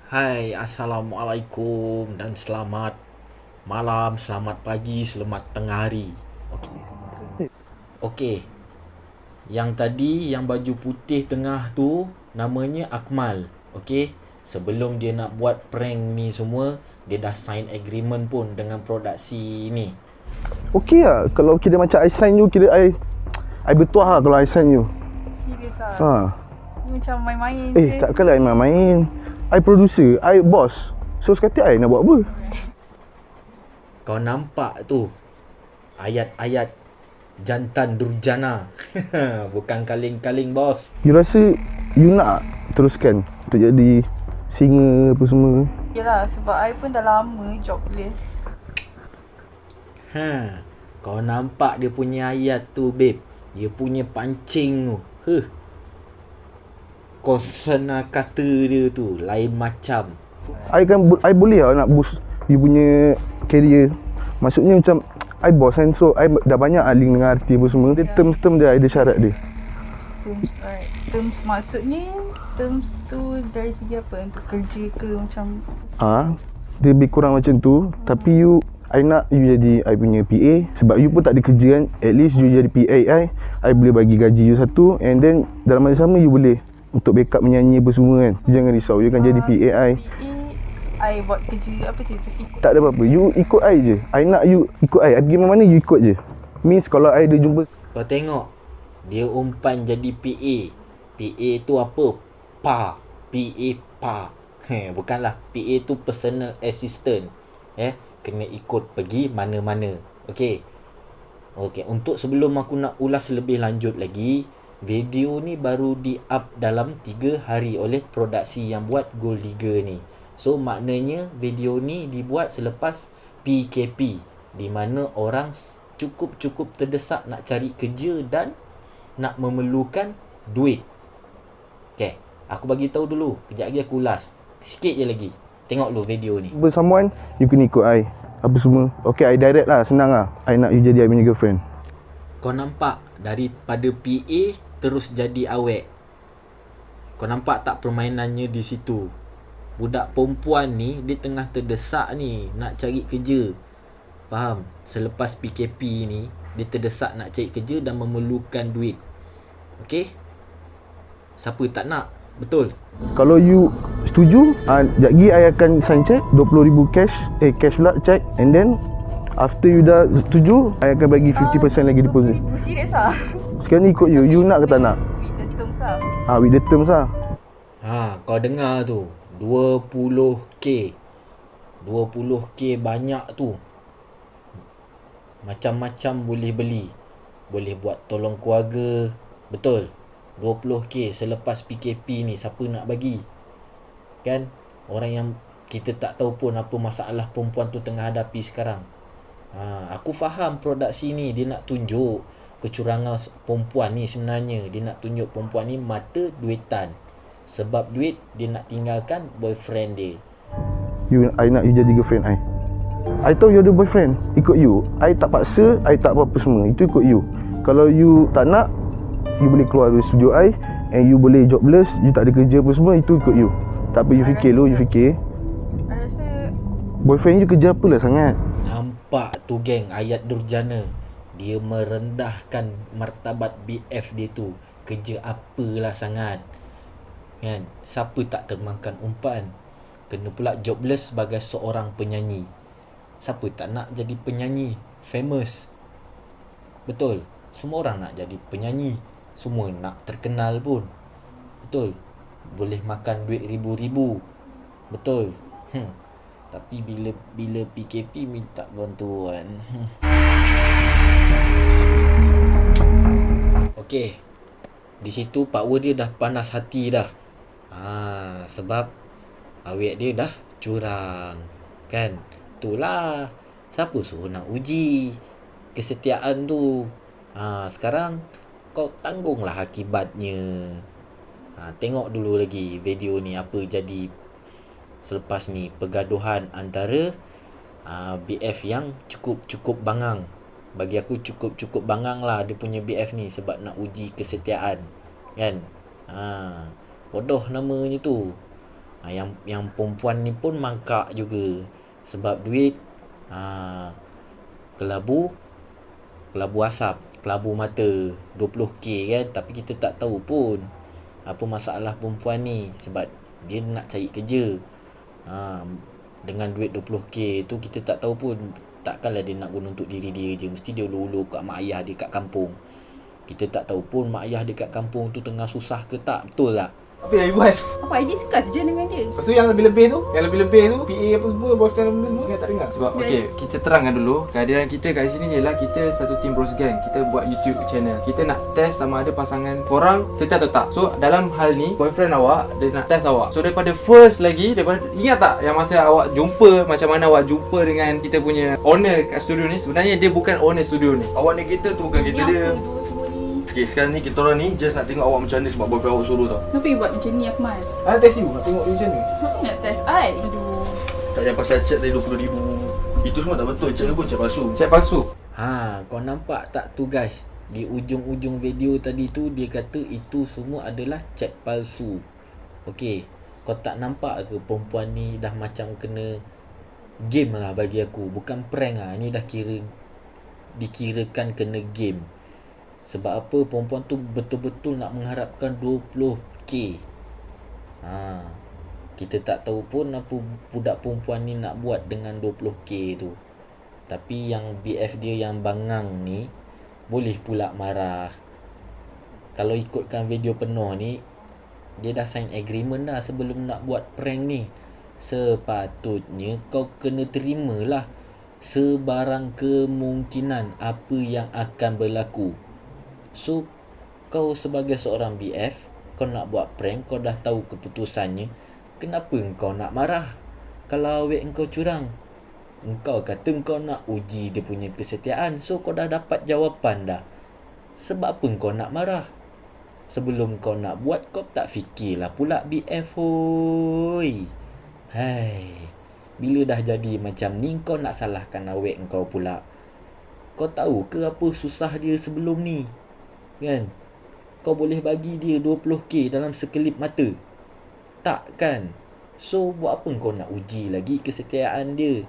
Hai, Assalamualaikum dan selamat malam, selamat pagi, selamat tengah hari. Okey. Okey, yang tadi yang baju putih tengah tu namanya Akmal. Okey, sebelum dia nak buat prank ni semua, dia dah sign agreement pun dengan produksi ni. Okey lah. Kalau kira macam I sign you, kira I bertuah lah kalau I sign you. Serius lah. Ha. Ni macam main-main je. Takkanlah I main-main. I producer, I boss. So sekata I nak buat apa? Kau nampak tu ayat-ayat jantan durjana. Bukan kaling-kaling, bos. You rasa you nak teruskan untuk jadi singer apa semua? Yelah, sebab I pun dah lama jobless. Kau nampak dia punya ayat tu, babe. Dia punya pancing tu. Konsona kata dia tu lain macam. I boleh lah nak boost you punya career. Maksudnya macam I boss kan, so I dah banyak link dengan artis apa semua. Dia terms-term dia ada syarat dia. Terms, alright. Terms maksudnya, terms tu dari segi apa? Untuk kerja ke macam? Dia lebih kurang macam tu. Tapi I nak you jadi I punya PA. Sebab you pun tak ada kerja kan. At least you jadi PA I boleh bagi gaji you satu. And then dalam masa sama you boleh untuk backup menyanyi apa semua kan. You jangan risau, you kan jadi PA I. I buat kerja apa je, just ikut. Tak ada apa-apa, you ikut I je. I nak you ikut I pergi mana-mana you ikut je. Means kalau I ada jumpa. Kau tengok, dia umpan jadi PA. PA tu apa? PA pa. Bukanlah, PA tu personal assistant. Kena ikut pergi mana-mana. Okey. Untuk sebelum aku nak ulas lebih lanjut lagi, video ni baru di-up dalam 3 hari oleh produksi yang buat Gold Digger ni. So maknanya video ni dibuat selepas PKP, di mana orang cukup terdesak nak cari kerja dan nak memerlukan duit. Okay, aku bagi tahu dulu, kejap lagi aku ulas. Sikit je lagi. Tengok dulu video ni. Jumpa someone, you kena ikut I. Apa semua. Okay, I direct lah, senang lah. I nak you jadi I punya girlfriend. Kau nampak daripada PA terus jadi awek. Kau nampak tak permainannya di situ? Budak perempuan ni dia tengah terdesak ni nak cari kerja. Faham? Selepas PKP ni dia terdesak nak cari kerja dan memerlukan duit. Okey? Siapa tak nak? Betul? Kalau you setuju, sekejap lagi I akan sign check 20,000 cash. Cash pula check. And then after you dah setuju, I akan bagi 50% lagi deposit. Serius lah? Sekarang ni ikut you. You nak ke tak nak? With the terms lah. With the terms lah. Kau dengar tu. 20k 20k banyak tu. Macam-macam boleh beli. Boleh buat tolong keluarga. Betul? 20k selepas PKP ni siapa nak bagi? Kan? Orang yang kita tak tahu pun apa masalah perempuan tu tengah hadapi sekarang. Aku faham produksi ni dia nak tunjuk kecurangan perempuan ni sebenarnya. Dia nak tunjuk perempuan ni mata duitan. Sebab duit dia nak tinggalkan boyfriend dia. I nak you jadi girlfriend I tahu you ada boyfriend. Ikut you. I tak paksa, I tak apa-apa semua. Itu ikut you. Kalau you tak nak, you boleh keluar dari studio I. And you boleh jobless, you tak ada kerja apa semua. Itu ikut you. Tak apa, you fikir lu, you fikir. I rasa Boyfriend you kerja apalah sangat. Nampak tu geng, ayat durjana. Dia merendahkan martabat BF dia tu. Kerja apalah sangat. Kan? Siapa tak termakan umpan? Kena pula jobless sebagai seorang penyanyi. Siapa tak nak jadi penyanyi famous? Betul? Semua orang nak jadi penyanyi. Semua nak terkenal pun. Betul? Boleh makan duit ribu-ribu. Betul? Tapi bila PKP minta bantuan. Okey. Di situ Pak Wer dia dah panas hati dah. Sebab awet dia dah curang. Kan? Itulah. Siapa suruh nak uji kesetiaan tu? Sekarang kau tanggunglah akibatnya. Tengok dulu lagi video ni apa jadi selepas ni pergaduhan antara BF yang cukup bangang. Bagi aku cukup bangang lah dia punya BF ni sebab nak uji kesetiaan. Kan? Bodoh namanya tu. Yang perempuan ni pun mangkak juga sebab duit. Kelabu asap, kelabu mata 20k kan, tapi kita tak tahu pun apa masalah perempuan ni sebab dia nak cari kerja. Dengan duit 20k tu kita tak tahu pun, takkanlah dia nak guna untuk diri dia je, mesti dia ulu-ulu kat mak ayah dia kat kampung. Kita tak tahu pun mak ayah dia kat kampung tu tengah susah ke tak, betul tak? Apa yang buat? Apa Aidil suka je dengan dia. Lepas tu yang lebih-lebih tu, PA apa semua, boyfriend apa semua, dia tak dengar. Sebab okey, kita terangkan dulu kehadiran kita kat sini je lah. Kita satu team Bros Gang. Kita buat YouTube channel. Kita nak test sama ada pasangan korang setia atau tak. So dalam hal ni, boyfriend awak dia nak test awak. So daripada first lagi, ingat tak yang masa awak jumpa, macam mana awak jumpa dengan kita punya owner kat studio ni? Sebenarnya dia bukan owner studio ni. Awak ni kereta tu bukan kereta dia. Okay, sekarang ni kita orang ni just nak tengok awak macam mana sebab boyfriend awak suruh tau. Kenapa you buat macam ni Akmal? Nak test you, nak tengok you macam ni. Kenapa nak test I? Aduh. Tak payah pasal chat tadi 20,000. Itu semua tak betul, chat tu pun chat palsu. Chat palsu. Kau nampak tak tu guys? Di ujung-ujung video tadi tu dia kata itu semua adalah chat palsu. Okey, kau tak nampak ke perempuan ni dah macam kena game lah bagi aku. Bukan prank lah, ni dah dikirakan kena game. Sebab apa perempuan tu betul-betul nak mengharapkan 20k. Kita tak tahu pun apa budak perempuan ni nak buat dengan 20k tu. Tapi yang BF dia yang bangang ni boleh pula marah. Kalau ikutkan video penuh ni, dia dah sign agreement dah sebelum nak buat prank ni. Sepatutnya kau kena terimalah sebarang kemungkinan apa yang akan berlaku. So kau sebagai seorang BF, kau nak buat prank, kau dah tahu keputusannya, kenapa kau nak marah? Kalau awet kau curang, engkau kata kau nak uji dia punya kesetiaan, so kau dah dapat jawapan dah. Sebab apa kau nak marah? Sebelum kau nak buat, kau tak fikirlah pula BF hoi. Hai, bila dah jadi macam ni, kau nak salahkan awet kau pula. Kau tahu ke apa susah dia sebelum ni? Kan? Kau boleh bagi dia 20k dalam sekelip mata? Tak kan? So buat apa kau nak uji lagi kesetiaan dia?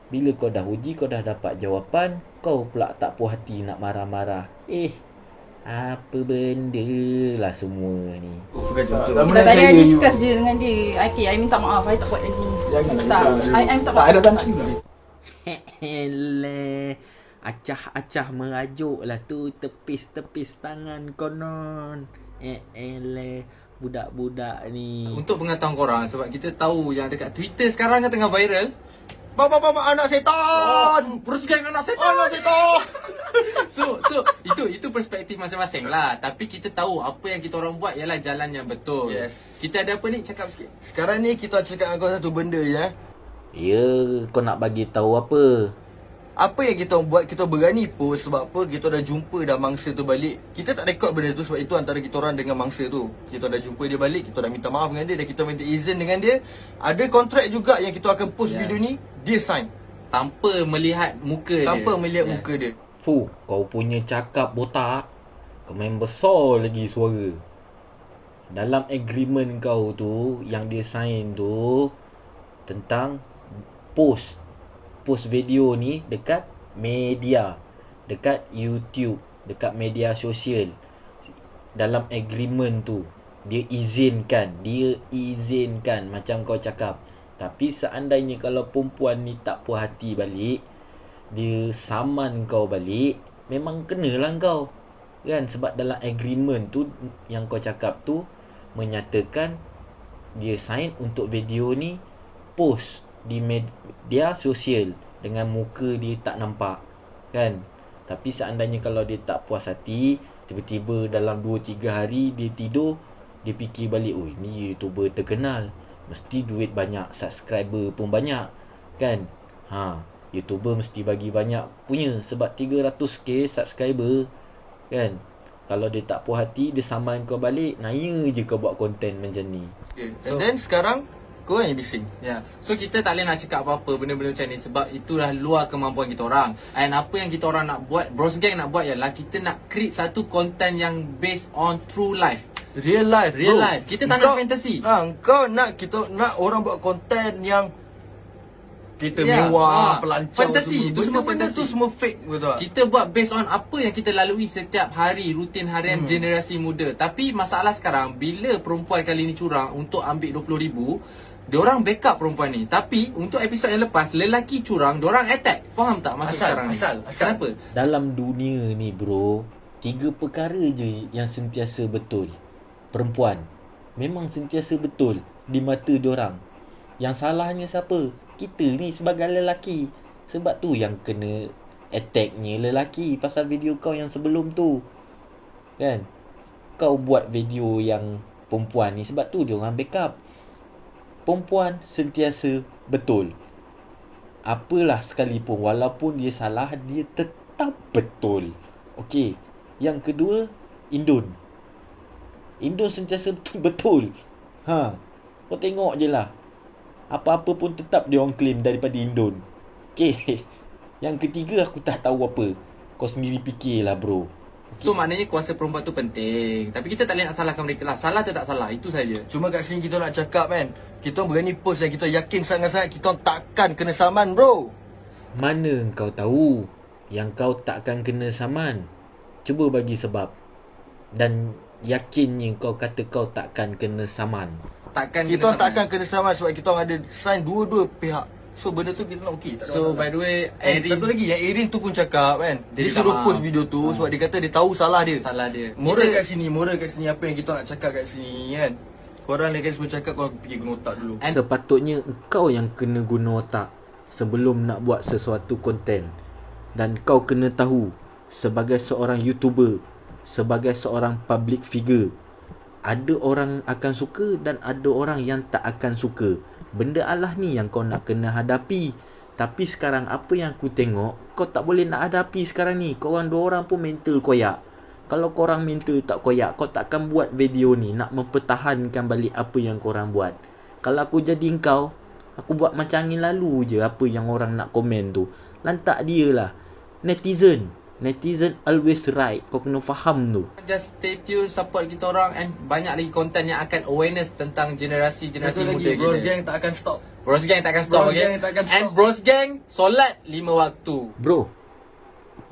Bila kau dah uji, kau dah dapat jawapan, kau pula tak puas hati nak marah-marah. Apa benda lah semua ni. Kita tadi I discuss je dengan dia. Okay, I minta maaf, I tak buat lagi. Tak, I minta maaf. Tak ada tak nak juga. Hele, acah-acah merajuk lah tu, tepis-tepis tangan konon. Hele, budak-budak ni. Untuk pengetahuan korang, sebab kita tahu yang dekat Twitter sekarang kan tengah viral. Bapa anak setan. Peruskan anak setan. Anak setan. So itu perspektif masing-masing lah. Tapi kita tahu apa yang kita orang buat ialah jalan yang betul. Yes. Kita ada apa ni? Cakap sikit. Sekarang ni kita cakap dengan kau satu benda je. Ya, kau nak bagi tahu apa? Apa yang kita buat, kita berani post sebab apa? Kita dah jumpa dah mangsa tu balik. Kita tak rekod benda tu sebab itu antara kita orang dengan mangsa tu. Kita dah jumpa dia balik, kita dah minta maaf dengan dia dan kita minta izin dengan dia. Ada kontrak juga yang kita akan post video ni, dia sign. Tanpa melihat muka dia. Tanpa melihat muka dia. Kau punya cakap botak. Kau main besar lagi suara. Dalam agreement kau tu, yang dia sign tu, tentang post video ni dekat media, dekat YouTube, dekat media sosial. Dalam agreement tu dia izinkan macam kau cakap. Tapi seandainya kalau perempuan ni tak puas hati balik, dia saman kau balik, memang kenalah kau kan. Sebab dalam agreement tu yang kau cakap tu menyatakan dia sign untuk video ni post di media sosial dengan muka dia tak nampak kan. Tapi seandainya kalau dia tak puas hati, tiba-tiba dalam 2-3 hari dia tidur, dia fikir balik, oh ni YouTuber terkenal, mesti duit banyak, subscriber pun banyak kan. YouTuber mesti bagi banyak punya sebab 300k subscriber kan. Kalau dia tak puas hati, dia saman kau balik, naya je kau buat konten macam ni. And then sekarang kau yang bising. So kita tak boleh nak cakap apa-apa benda-benda macam ni sebab itulah luar kemampuan kita orang. And apa yang kita orang nak buat, Bros Gang nak buat ialah kita nak create satu content yang based on true life. Real life, bro. Real life. Kita tak nak fantasi. Kau nak kita nak orang buat konten yang kita mewah, pelancong, fantasi. Itu semua benda fantasi. tu semua fake, betul tak? Kita buat based on apa yang kita lalui setiap hari, rutin harian generasi muda. Tapi masalah sekarang, bila perempuan kali ni curang untuk ambil 20,000, diorang backup perempuan ni. Tapi untuk episod yang lepas, lelaki curang, diorang attack. Faham tak masa sekarang ni? Kenapa? Dalam dunia ni bro, 3 perkara je yang sentiasa betul. Perempuan memang sentiasa betul di mata diorang. Yang salahnya siapa? Kita ni sebagai lelaki. Sebab tu yang kena attacknya lelaki pasal video kau yang sebelum tu. Kan? Kau buat video yang perempuan ni, sebab tu diorang backup. Perempuan sentiasa betul. Apalah sekalipun, walaupun dia salah, dia tetap betul. Okey. Yang kedua, Indon. Indon sentiasa betul. Kau tengok je lah. Apa-apa pun tetap dia orang claim daripada Indon. Okay. Yang ketiga aku tak tahu apa. Kau sendiri fikirlah bro. So maknanya kuasa perempuan tu penting. Tapi kita tak boleh nak salahkan mereka lah. Salah atau tak salah, itu saja. Cuma kat sini kita nak cakap kan, kita berani post dan kita yakin sangat-sangat kita takkan kena saman bro. Mana kau tahu yang kau takkan kena saman? Cuba bagi sebab. Dan yakinnya kau kata kau takkan kena saman. Kita takkan kena saman sebab kita ada sign dua-dua pihak. So benda tu kita nak okey. So by the way, Satu lagi yang Erin tu pun cakap kan, dia suruh post video tu sebab dia kata dia tahu salah dia. Moral kat sini apa yang kita nak cakap kat sini kan. Korang lagi semua cakap, korang pergi guna otak dulu. Sepatutnya kau yang kena guna otak sebelum nak buat sesuatu konten. Dan kau kena tahu, sebagai seorang YouTuber, sebagai seorang public figure, ada orang akan suka dan ada orang yang tak akan suka. Benda Allah ni yang kau nak kena hadapi. Tapi sekarang apa yang aku tengok, kau tak boleh nak hadapi sekarang ni. Korang dua orang pun mental koyak. Kalau korang mental tak koyak, kau takkan buat video ni nak mempertahankan balik apa yang korang buat. Kalau aku jadi kau, aku buat macam angin lalu je apa yang orang nak komen tu. Lantak dia lah. Netizen always right. Kau kena faham tu. Just stay tune, support kita orang, and banyak lagi konten yang akan awareness tentang generasi muda Bros kita. Gang tak akan stop. Bros Gang tak akan stop, Bros okay? Gang tak akan stop. And Bros Gang solat 5 waktu. Bro,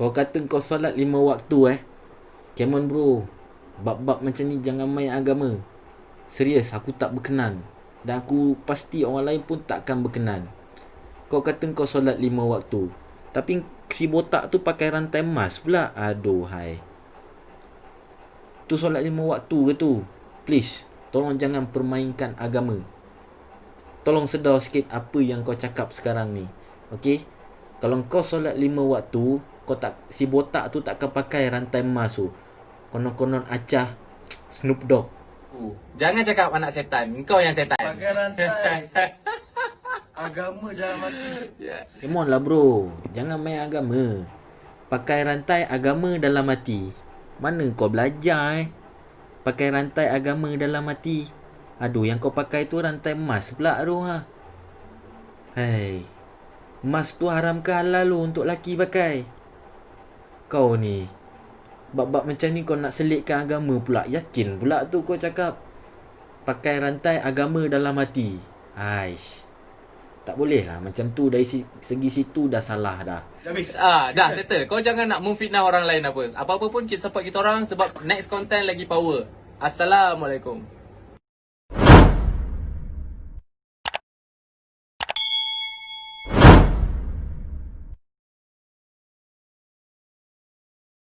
kau kata kau solat 5 waktu Come on bro. Bab-bab macam ni jangan main agama. Serius, aku tak berkenan. Dan aku pasti orang lain pun takkan berkenan. Kau kata kau solat 5 waktu, tapi si botak tu pakai rantai emas pula. Aduhai. Tu solat 5 waktu ke tu? Please, tolong jangan permainkan agama. Tolong sedar sikit apa yang kau cakap sekarang ni. Okey? Kalau kau solat 5 waktu, si botak tu takkan pakai rantai emas tu. Konon-konon acah Snoop Dogg. Jangan cakap anak setan. Engkau yang setan. Pakai rantai. Agama dalam hati. Come on lah bro. Jangan main agama. Pakai rantai agama dalam hati. Mana kau belajar Pakai rantai agama dalam hati. Aduh, yang kau pakai tu rantai emas pula tu Hai. Emas tu haram ke halal lu untuk laki pakai? Kau ni bab-bab macam ni kau nak selitkan agama pula. Yakin pula tu kau cakap pakai rantai agama dalam hati. Aish. Tak boleh lah macam tu. Dari segi situ dah salah dah. Habis. Dah settle. Kau jangan nak memfitnah orang lain apa. Apa-apa pun kita support kita orang sebab next content lagi power. Assalamualaikum.